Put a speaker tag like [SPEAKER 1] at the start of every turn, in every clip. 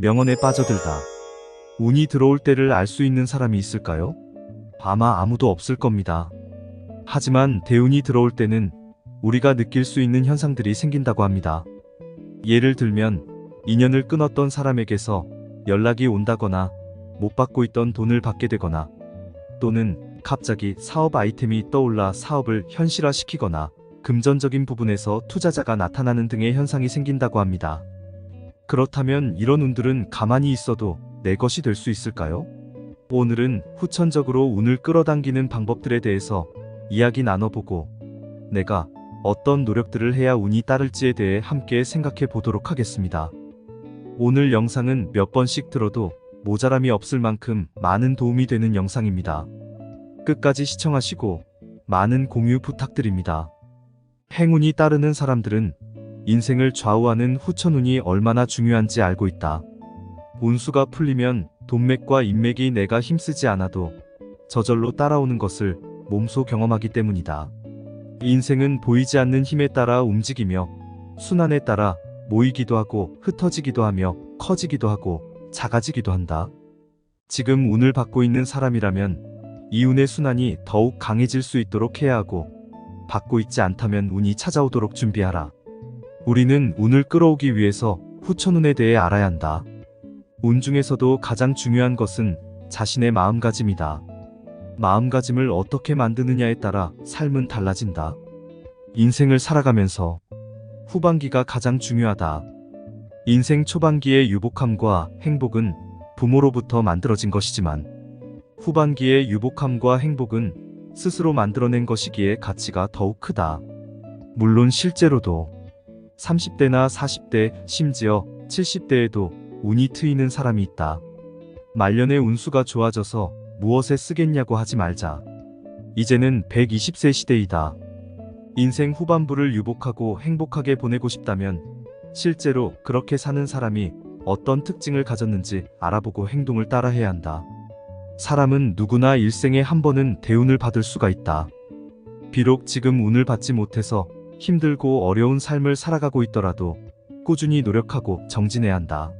[SPEAKER 1] 명언에 빠져들다. 운이 들어올 때를 알 수 있는 사람이 있을까요? 아마 아무도 없을 겁니다. 하지만 대운이 들어올 때는 우리가 느낄 수 있는 현상들이 생긴다고 합니다. 예를 들면 인연을 끊었던 사람에게서 연락이 온다거나 못 받고 있던 돈을 받게 되거나 또는 갑자기 사업 아이템이 떠올라 사업을 현실화시키거나 금전적인 부분에서 투자자가 나타나는 등의 현상이 생긴다고 합니다. 그렇다면 이런 운들은 가만히 있어도 내 것이 될 수 있을까요? 오늘은 후천적으로 운을 끌어당기는 방법들에 대해서 이야기 나눠보고 내가 어떤 노력들을 해야 운이 따를지에 대해 함께 생각해 보도록 하겠습니다. 오늘 영상은 몇 번씩 들어도 모자람이 없을 만큼 많은 도움이 되는 영상입니다. 끝까지 시청하시고 많은 공유 부탁드립니다. 행운이 따르는 사람들은 인생을 좌우하는 후천운이 얼마나 중요한지 알고 있다. 운수가 풀리면 돈맥과 인맥이 내가 힘쓰지 않아도 저절로 따라오는 것을 몸소 경험하기 때문이다. 인생은 보이지 않는 힘에 따라 움직이며 순환에 따라 모이기도 하고 흩어지기도 하며 커지기도 하고 작아지기도 한다. 지금 운을 받고 있는 사람이라면 이 운의 순환이 더욱 강해질 수 있도록 해야 하고 받고 있지 않다면 운이 찾아오도록 준비하라. 우리는 운을 끌어오기 위해서 후천운에 대해 알아야 한다. 운 중에서도 가장 중요한 것은 자신의 마음가짐이다. 마음가짐을 어떻게 만드느냐에 따라 삶은 달라진다. 인생을 살아가면서 후반기가 가장 중요하다. 인생 초반기의 유복함과 행복은 부모로부터 만들어진 것이지만 후반기의 유복함과 행복은 스스로 만들어낸 것이기에 가치가 더욱 크다. 물론 실제로도 30대나 40대 심지어 70대에도 운이 트이는 사람이 있다. 말년의 운수가 좋아져서 무엇에 쓰겠냐고 하지 말자. 이제는 120세 시대이다. 인생 후반부를 유복하고 행복하게 보내고 싶다면 실제로 그렇게 사는 사람이 어떤 특징을 가졌는지 알아보고 행동을 따라해야 한다. 사람은 누구나 일생에 한 번은 대운을 받을 수가 있다. 비록 지금 운을 받지 못해서 힘들고 어려운 삶을 살아가고 있더라도 꾸준히 노력하고 정진해야 한다.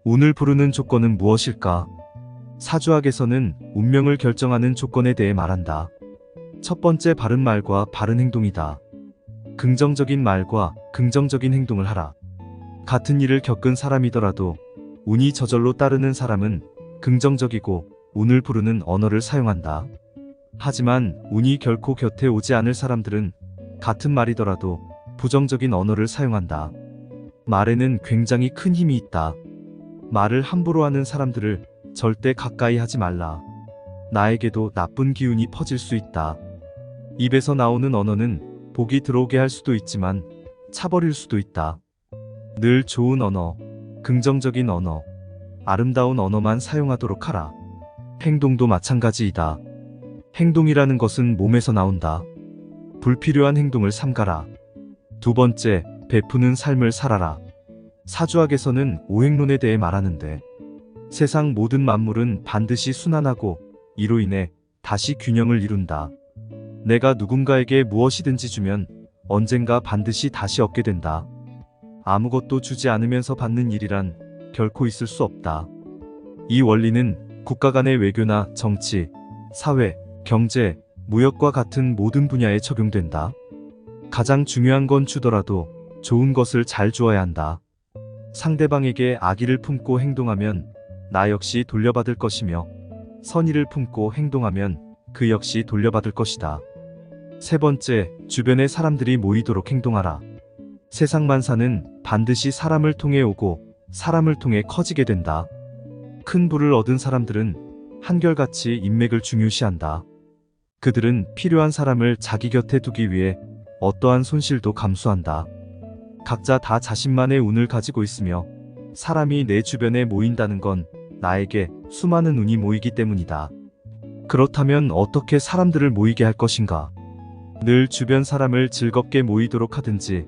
[SPEAKER 1] 운을 부르는 조건은 무엇일까? 사주학에서는 운명을 결정하는 조건에 대해 말한다. 첫 번째, 바른 말과 바른 행동이다. 긍정적인 말과 긍정적인 행동을 하라. 같은 일을 겪은 사람이더라도 운이 저절로 따르는 사람은 긍정적이고 운을 부르는 언어를 사용한다. 하지만 운이 결코 곁에 오지 않을 사람들은 같은 말이더라도 부정적인 언어를 사용한다. 말에는 굉장히 큰 힘이 있다. 말을 함부로 하는 사람들을 절대 가까이 하지 말라. 나에게도 나쁜 기운이 퍼질 수 있다. 입에서 나오는 언어는 복이 들어오게 할 수도 있지만 차버릴 수도 있다. 늘 좋은 언어, 긍정적인 언어, 아름다운 언어만 사용하도록 하라. 행동도 마찬가지이다. 행동이라는 것은 몸에서 나온다. 불필요한 행동을 삼가라. 두 번째, 베푸는 삶을 살아라. 사주학에서는 오행론에 대해 말하는데 세상 모든 만물은 반드시 순환하고 이로 인해 다시 균형을 이룬다. 내가 누군가에게 무엇이든지 주면 언젠가 반드시 다시 얻게 된다. 아무것도 주지 않으면서 받는 일이란 결코 있을 수 없다. 이 원리는 국가 간의 외교나 정치, 사회, 경제, 무역과 같은 모든 분야에 적용된다. 가장 중요한 건 주더라도 좋은 것을 잘 주어야 한다. 상대방에게 악의를 품고 행동하면 나 역시 돌려받을 것이며 선의를 품고 행동하면 그 역시 돌려받을 것이다. 세 번째, 주변에 사람들이 모이도록 행동하라. 세상 만사는 반드시 사람을 통해 오고 사람을 통해 커지게 된다. 큰 부를 얻은 사람들은 한결같이 인맥을 중요시한다. 그들은 필요한 사람을 자기 곁에 두기 위해 어떠한 손실도 감수한다. 각자 다 자신만의 운을 가지고 있으며 사람이 내 주변에 모인다는 건 나에게 수많은 운이 모이기 때문이다. 그렇다면 어떻게 사람들을 모이게 할 것인가? 늘 주변 사람을 즐겁게 모이도록 하든지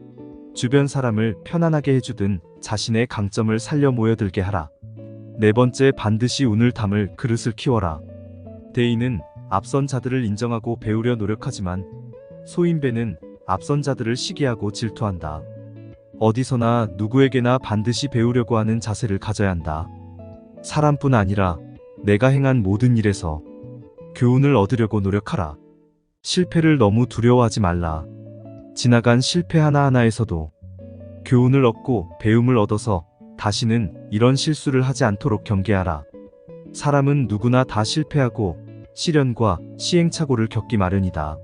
[SPEAKER 1] 주변 사람을 편안하게 해주든 자신의 강점을 살려 모여들게 하라. 네 번째, 반드시 운을 담을 그릇을 키워라. 대인은 앞선 자들을 인정하고 배우려 노력하지만 소인배는 앞선 자들을 시기하고 질투한다. 어디서나 누구에게나 반드시 배우려고 하는 자세를 가져야 한다. 사람뿐 아니라 내가 행한 모든 일에서 교훈을 얻으려고 노력하라. 실패를 너무 두려워하지 말라. 지나간 실패 하나하나에서도 교훈을 얻고 배움을 얻어서 다시는 이런 실수를 하지 않도록 경계하라. 사람은 누구나 다 실패하고 시련과 시행착오를 겪기 마련이다.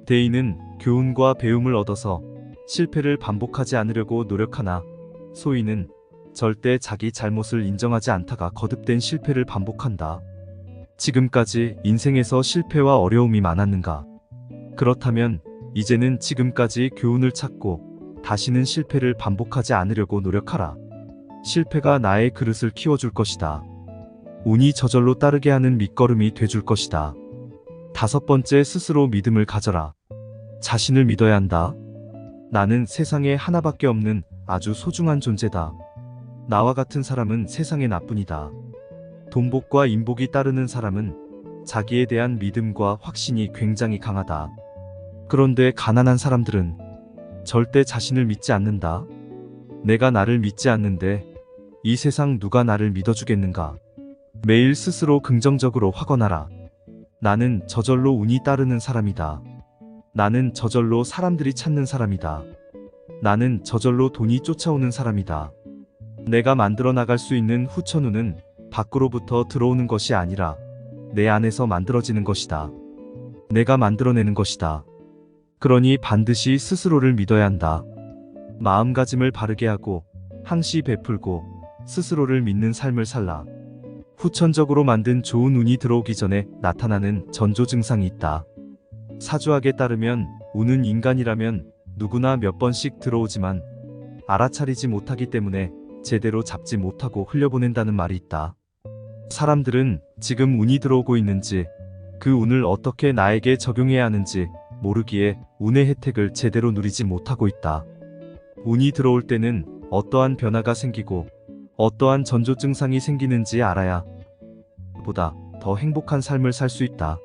[SPEAKER 1] 대인은 교훈과 배움을 얻어서 실패를 반복하지 않으려고 노력하나 소인은 절대 자기 잘못을 인정하지 않다가 거듭된 실패를 반복한다. 지금까지 인생에서 실패와 어려움이 많았는가? 그렇다면 이제는 지금까지 교훈을 찾고 다시는 실패를 반복하지 않으려고 노력하라. 실패가 나의 그릇을 키워줄 것이다. 운이 저절로 따르게 하는 밑거름이 돼줄 것이다. 5번째, 스스로 믿음을 가져라. 자신을 믿어야 한다. 나는 세상에 하나밖에 없는 아주 소중한 존재다. 나와 같은 사람은 세상에 나뿐이다. 돈복과 인복이 따르는 사람은 자기에 대한 믿음과 확신이 굉장히 강하다. 그런데 가난한 사람들은 절대 자신을 믿지 않는다. 내가 나를 믿지 않는데 이 세상 누가 나를 믿어주겠는가? 매일 스스로 긍정적으로 확언하라. 나는 저절로 운이 따르는 사람이다. 나는 저절로 사람들이 찾는 사람이다. 나는 저절로 돈이 쫓아오는 사람이다. 내가 만들어 나갈 수 있는 후천운은 밖으로부터 들어오는 것이 아니라 내 안에서 만들어지는 것이다. 내가 만들어내는 것이다. 그러니 반드시 스스로를 믿어야 한다. 마음가짐을 바르게 하고 항시 베풀고 스스로를 믿는 삶을 살라. 후천적으로 만든 좋은 운이 들어오기 전에 나타나는 전조 증상이 있다. 사주학에 따르면 운은 인간이라면 누구나 몇 번씩 들어오지만 알아차리지 못하기 때문에 제대로 잡지 못하고 흘려보낸다는 말이 있다. 사람들은 지금 운이 들어오고 있는지 그 운을 어떻게 나에게 적용해야 하는지 모르기에 운의 혜택을 제대로 누리지 못하고 있다. 운이 들어올 때는 어떠한 변화가 생기고 어떠한 전조 증상이 생기는지 알아야 보다 더 행복한 삶을 살 수 있다.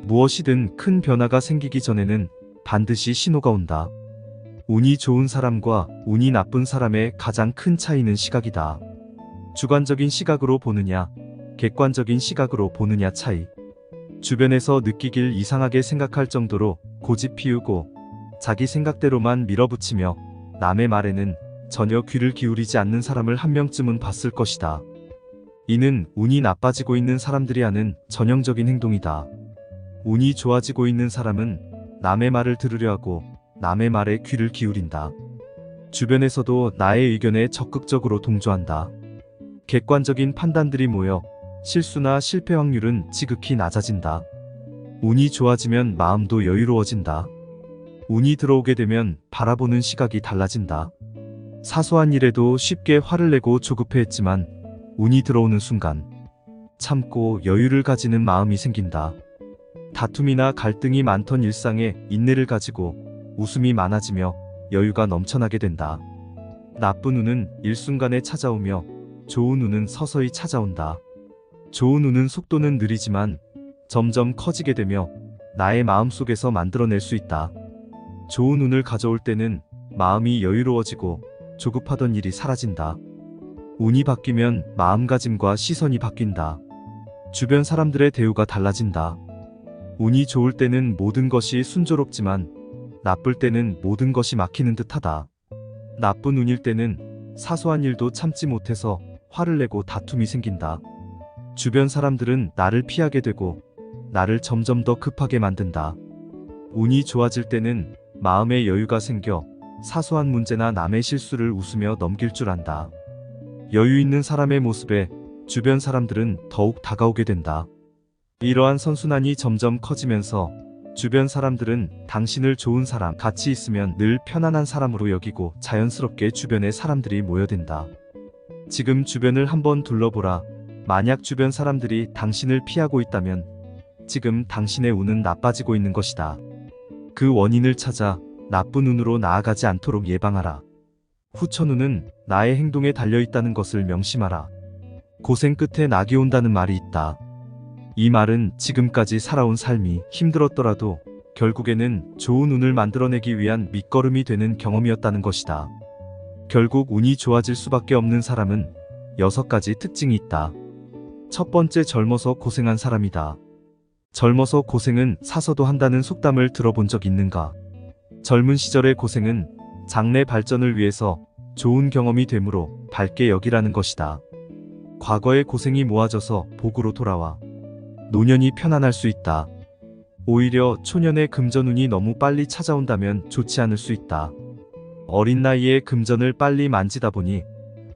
[SPEAKER 1] 무엇이든 큰 변화가 생기기 전에는 반드시 신호가 온다. 운이 좋은 사람과 운이 나쁜 사람의 가장 큰 차이는 시각이다. 주관적인 시각으로 보느냐, 객관적인 시각으로 보느냐 차이. 주변에서 느끼길 이상하게 생각할 정도로 고집 피우고 자기 생각대로만 밀어붙이며 남의 말에는 전혀 귀를 기울이지 않는 사람을 한 명쯤은 봤을 것이다. 이는 운이 나빠지고 있는 사람들이 하는 전형적인 행동이다. 운이 좋아지고 있는 사람은 남의 말을 들으려 하고 남의 말에 귀를 기울인다. 주변에서도 나의 의견에 적극적으로 동조한다. 객관적인 판단들이 모여 실수나 실패 확률은 지극히 낮아진다. 운이 좋아지면 마음도 여유로워진다. 운이 들어오게 되면 바라보는 시각이 달라진다. 사소한 일에도 쉽게 화를 내고 조급해했지만 운이 들어오는 순간 참고 여유를 가지는 마음이 생긴다. 다툼이나 갈등이 많던 일상에 인내를 가지고 웃음이 많아지며 여유가 넘쳐나게 된다. 나쁜 운은 일순간에 찾아오며 좋은 운은 서서히 찾아온다. 좋은 운은 속도는 느리지만 점점 커지게 되며 나의 마음속에서 만들어낼 수 있다. 좋은 운을 가져올 때는 마음이 여유로워지고 조급하던 일이 사라진다. 운이 바뀌면 마음가짐과 시선이 바뀐다. 주변 사람들의 대우가 달라진다. 운이 좋을 때는 모든 것이 순조롭지만 나쁠 때는 모든 것이 막히는 듯하다. 나쁜 운일 때는 사소한 일도 참지 못해서 화를 내고 다툼이 생긴다. 주변 사람들은 나를 피하게 되고 나를 점점 더 급하게 만든다. 운이 좋아질 때는 마음에 여유가 생겨 사소한 문제나 남의 실수를 웃으며 넘길 줄 안다. 여유 있는 사람의 모습에 주변 사람들은 더욱 다가오게 된다. 이러한 선순환이 점점 커지면서 주변 사람들은 당신을 좋은 사람, 같이 있으면 늘 편안한 사람으로 여기고 자연스럽게 주변에 사람들이 모여든다. 지금 주변을 한번 둘러보라. 만약 주변 사람들이 당신을 피하고 있다면 지금 당신의 운은 나빠지고 있는 것이다. 그 원인을 찾아 나쁜 운으로 나아가지 않도록 예방하라. 후천운은 나의 행동에 달려있다는 것을 명심하라. 고생 끝에 낙이 온다는 말이 있다. 이 말은 지금까지 살아온 삶이 힘들었더라도 결국에는 좋은 운을 만들어내기 위한 밑거름이 되는 경험이었다는 것이다. 결국 운이 좋아질 수밖에 없는 사람은 6가지 특징이 있다. 첫 번째, 젊어서 고생한 사람이다. 젊어서 고생은 사서도 한다는 속담을 들어본 적 있는가? 젊은 시절의 고생은 장래 발전을 위해서 좋은 경험이 되므로 밝게 여기라는 것이다. 과거의 고생이 모아져서 복으로 돌아와 노년이 편안할 수 있다. 오히려 초년의 금전운이 너무 빨리 찾아온다면 좋지 않을 수 있다. 어린 나이에 금전을 빨리 만지다 보니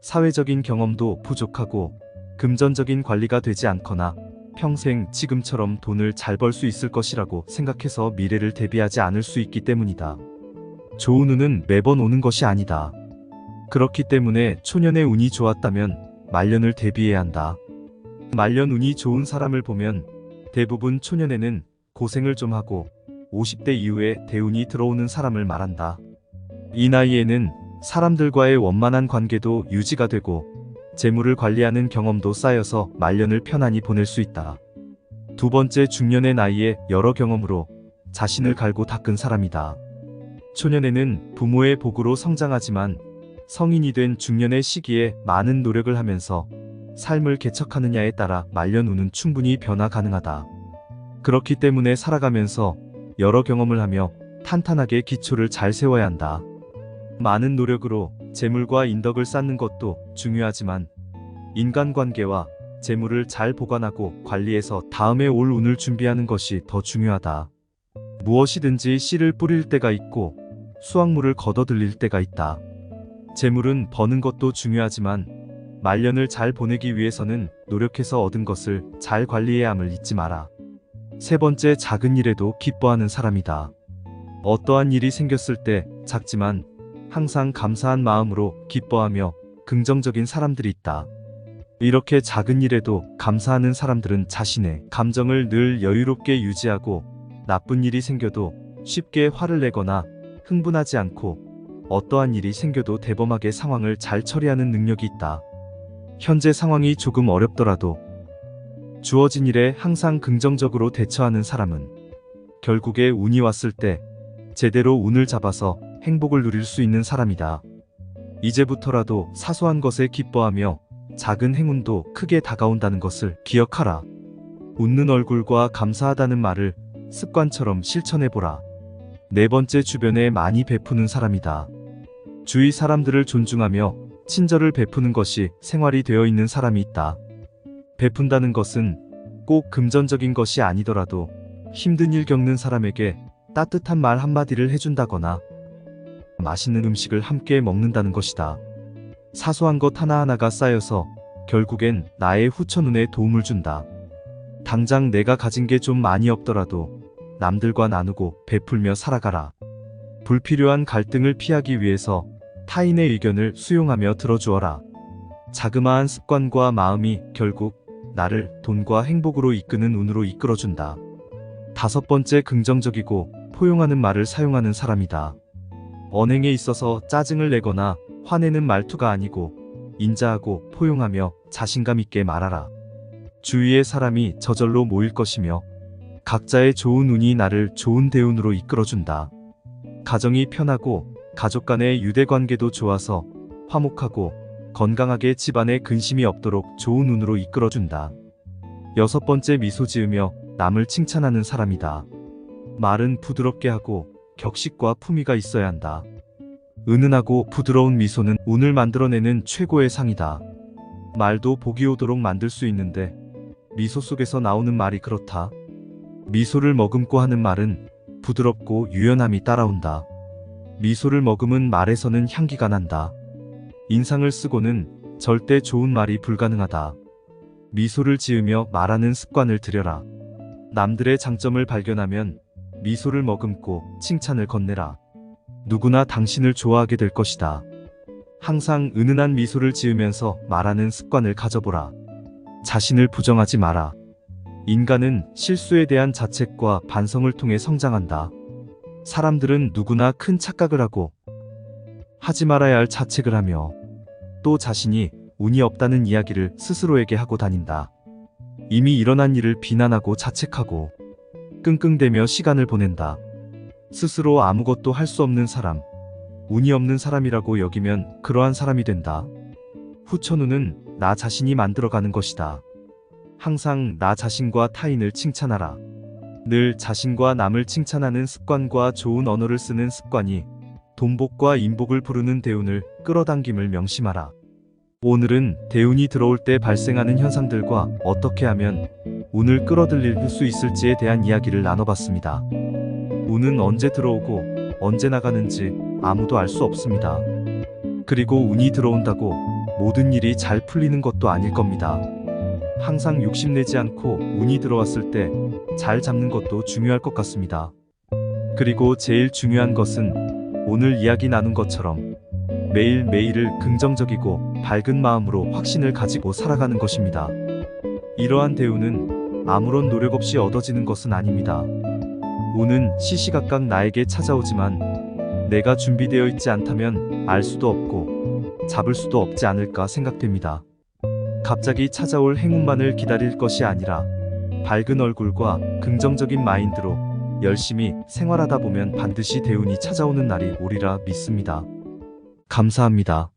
[SPEAKER 1] 사회적인 경험도 부족하고 금전적인 관리가 되지 않거나 평생 지금처럼 돈을 잘 벌 수 있을 것이라고 생각해서 미래를 대비하지 않을 수 있기 때문이다. 좋은 운은 매번 오는 것이 아니다. 그렇기 때문에 초년의 운이 좋았다면 말년을 대비해야 한다. 말년 운이 좋은 사람을 보면 대부분 초년에는 고생을 좀 하고 50대 이후에 대운이 들어오는 사람을 말한다. 이 나이에는 사람들과의 원만한 관계도 유지가 되고 재물을 관리하는 경험도 쌓여서 말년을 편안히 보낼 수 있다. 두 번째, 중년의 나이에 여러 경험으로 자신을 갈고 닦은 사람이다. 초년에는 부모의 복으로 성장하지만 성인이 된 중년의 시기에 많은 노력을 하면서 삶을 개척하느냐에 따라 말년 운은 충분히 변화 가능하다. 그렇기 때문에 살아가면서 여러 경험을 하며 탄탄하게 기초를 잘 세워야 한다. 많은 노력으로 재물과 인덕을 쌓는 것도 중요하지만 인간관계와 재물을 잘 보관하고 관리해서 다음에 올 운을 준비하는 것이 더 중요하다. 무엇이든지 씨를 뿌릴 때가 있고 수확물을 거둬들일 때가 있다. 재물은 버는 것도 중요하지만 말년을 잘 보내기 위해서는 노력해서 얻은 것을 잘 관리해야 함을 잊지 마라. 세 번째, 작은 일에도 기뻐하는 사람이다. 어떠한 일이 생겼을 때 작지만 항상 감사한 마음으로 기뻐하며 긍정적인 사람들이 있다. 이렇게 작은 일에도 감사하는 사람들은 자신의 감정을 늘 여유롭게 유지하고 나쁜 일이 생겨도 쉽게 화를 내거나 흥분하지 않고 어떠한 일이 생겨도 대범하게 상황을 잘 처리하는 능력이 있다. 현재 상황이 조금 어렵더라도 주어진 일에 항상 긍정적으로 대처하는 사람은 결국에 운이 왔을 때 제대로 운을 잡아서 행복을 누릴 수 있는 사람이다. 이제부터라도 사소한 것에 기뻐하며 작은 행운도 크게 다가온다는 것을 기억하라. 웃는 얼굴과 감사하다는 말을 습관처럼 실천해보라. 네 번째, 주변에 많이 베푸는 사람이다. 주위 사람들을 존중하며 친절을 베푸는 것이 생활이 되어 있는 사람이 있다. 베푼다는 것은 꼭 금전적인 것이 아니더라도 힘든 일 겪는 사람에게 따뜻한 말 한마디를 해준다거나 맛있는 음식을 함께 먹는다는 것이다. 사소한 것 하나하나가 쌓여서 결국엔 나의 후천운에 도움을 준다. 당장 내가 가진 게 좀 많이 없더라도 남들과 나누고 베풀며 살아가라. 불필요한 갈등을 피하기 위해서 타인의 의견을 수용하며 들어주어라. 자그마한 습관과 마음이 결국 나를 돈과 행복으로 이끄는 운으로 이끌어준다. 다섯 번째, 긍정적이고 포용하는 말을 사용하는 사람이다. 언행에 있어서 짜증을 내거나 화내는 말투가 아니고 인자하고 포용하며 자신감 있게 말하라. 주위의 사람이 저절로 모일 것이며 각자의 좋은 운이 나를 좋은 대운으로 이끌어준다. 가정이 편하고 가족 간의 유대관계도 좋아서 화목하고 건강하게 집안에 근심이 없도록 좋은 운으로 이끌어준다. 여섯 번째, 미소 지으며 남을 칭찬하는 사람이다. 말은 부드럽게 하고 격식과 품위가 있어야 한다. 은은하고 부드러운 미소는 운을 만들어내는 최고의 상이다. 말도 복이 오도록 만들 수 있는데 미소 속에서 나오는 말이 그렇다. 미소를 머금고 하는 말은 부드럽고 유연함이 따라온다. 미소를 머금은 말에서는 향기가 난다. 인상을 쓰고는 절대 좋은 말이 불가능하다. 미소를 지으며 말하는 습관을 들여라. 남들의 장점을 발견하면 미소를 머금고 칭찬을 건네라. 누구나 당신을 좋아하게 될 것이다. 항상 은은한 미소를 지으면서 말하는 습관을 가져보라. 자신을 부정하지 마라. 인간은 실수에 대한 자책과 반성을 통해 성장한다. 사람들은 누구나 큰 착각을 하고 하지 말아야 할 자책을 하며 또 자신이 운이 없다는 이야기를 스스로에게 하고 다닌다. 이미 일어난 일을 비난하고 자책하고 끙끙대며 시간을 보낸다. 스스로 아무것도 할 수 없는 사람, 운이 없는 사람이라고 여기면 그러한 사람이 된다. 후천운은 나 자신이 만들어가는 것이다. 항상 나 자신과 타인을 칭찬하라. 늘 자신과 남을 칭찬하는 습관과 좋은 언어를 쓰는 습관이 돈복과 인복을 부르는 대운을 끌어당김을 명심하라. 오늘은 대운이 들어올 때 발생하는 현상들과 어떻게 하면 운을 끌어들일 수 있을지에 대한 이야기를 나눠봤습니다. 운은 언제 들어오고 언제 나가는지 아무도 알 수 없습니다. 그리고 운이 들어온다고 모든 일이 잘 풀리는 것도 아닐 겁니다. 항상 욕심내지 않고 운이 들어왔을 때 잘 잡는 것도 중요할 것 같습니다. 그리고 제일 중요한 것은 오늘 이야기 나눈 것처럼 매일매일을 긍정적이고 밝은 마음으로 확신을 가지고 살아가는 것입니다. 이러한 대운은 아무런 노력 없이 얻어지는 것은 아닙니다. 운은 시시각각 나에게 찾아오지만 내가 준비되어 있지 않다면 알 수도 없고 잡을 수도 없지 않을까 생각됩니다. 갑자기 찾아올 행운만을 기다릴 것이 아니라 밝은 얼굴과 긍정적인 마인드로 열심히 생활하다 보면 반드시 대운이 찾아오는 날이 오리라 믿습니다. 감사합니다.